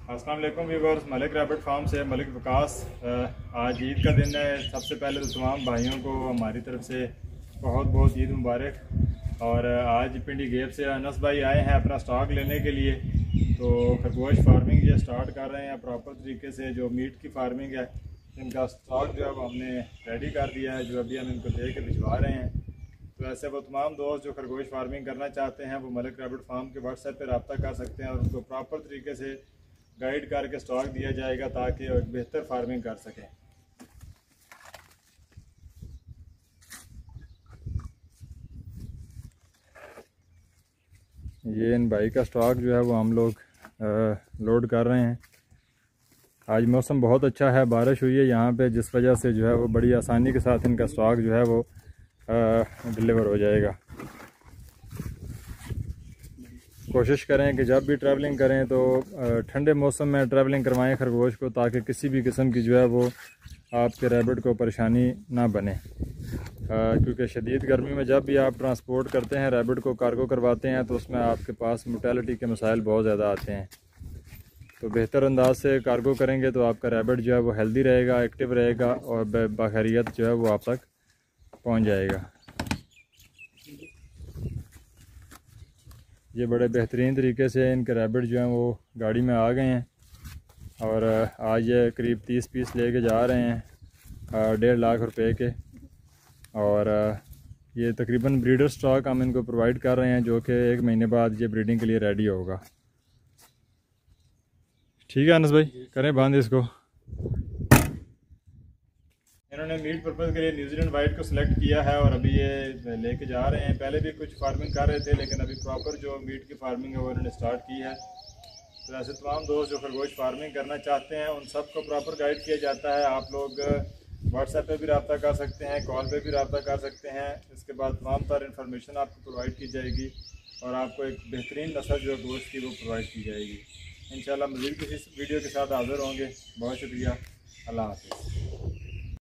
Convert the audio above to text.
अस्सलाम वालेकुम viewers, Malik rabbit farm से मलिक विकास। आज ईद का दिन है। सबसे पहले तो तमाम भाइयों को हमारी तरफ से बहुत बहुत ईद मुबारक। और आज पिंडी गेप से अनस भाई आए हैं अपना स्टॉक लेने के लिए। तो खरगोश फार्मिंग ये स्टार्ट कर रहे हैं प्रॉपर तरीके से। जो मीट की फार्मिंग है, इनका स्टॉक जो है वो हमने रेडी कर दिया है, जो अभी हम इनको दे के भिजवा रहे हैं। तो ऐसे वो तमाम दोस्त जो खरगोश फार्मिंग करना चाहते हैं वो मलिक रैबिट फार्म के व्हाट्सएप पर रब्ता कर सकते हैं और उनको प्रॉपर तरीके से गाइड करके स्टॉक दिया जाएगा ताकि वो एक बेहतर फार्मिंग कर सकें। ये इन भाई का स्टॉक जो है वो हम लोग लोड कर रहे हैं। आज मौसम बहुत अच्छा है, बारिश हुई है यहाँ पे, जिस वजह से जो है वो बड़ी आसानी के साथ इनका स्टॉक जो है वो डिलीवर हो जाएगा। कोशिश करें कि जब भी ट्रैवलिंग करें तो ठंडे मौसम में ट्रैवलिंग करवाएं खरगोश को, ताकि किसी भी किस्म की जो है वो आपके रैबिट को परेशानी ना बने। क्योंकि शदीद गर्मी में जब भी आप ट्रांसपोर्ट करते हैं, रैबिट को कार्गो करवाते हैं, तो उसमें आपके पास मोर्टेलिटी के मसाइल बहुत ज़्यादा आते हैं। तो बेहतर अंदाज से कार्गो करेंगे तो आपका रैबिट जो है वो हेल्दी रहेगा, एक्टिव रहेगा और बाखैरियत जो है वो आप तक पहुँच जाएगा। ये बड़े बेहतरीन तरीके से इनके रैबिट जो हैं वो गाड़ी में आ गए हैं और आज ये करीब 30 पीस लेके जा रहे हैं 1.5 लाख रुपए के। और ये तकरीबन ब्रीडर स्टॉक हम इनको प्रोवाइड कर रहे हैं, जो कि 1 महीने बाद ये ब्रीडिंग के लिए रेडी होगा। ठीक है अनस भाई, करें बांध इसको। इन्होंने मीट पर्पज़ के लिए न्यूजीलैंड वाइट को सिलेक्ट किया है और अभी ये लेके जा रहे हैं। पहले भी कुछ फार्मिंग कर रहे थे, लेकिन अभी प्रॉपर जो मीट की फार्मिंग है वो इन्होंने स्टार्ट की है। तो ऐसे तमाम दोस्त जो खरगोश फार्मिंग करना चाहते हैं उन सबको प्रॉपर गाइड किया जाता है। आप लोग व्हाट्सएप पे भी रब्ता कर सकते हैं, कॉल पे भी रब्ता कर सकते हैं। इसके बाद तमाम तर इन्फॉर्मेशन आपको प्रोवाइड की जाएगी और आपको एक बेहतरीन नस्ल जो गोश्त की वो प्रोवाइड की जाएगी। इंशाल्लाह मज़ीद किसी वीडियो के साथ हाज़िर होंगे। बहुत शुक्रिया, अल्लाह हाफ़िज़।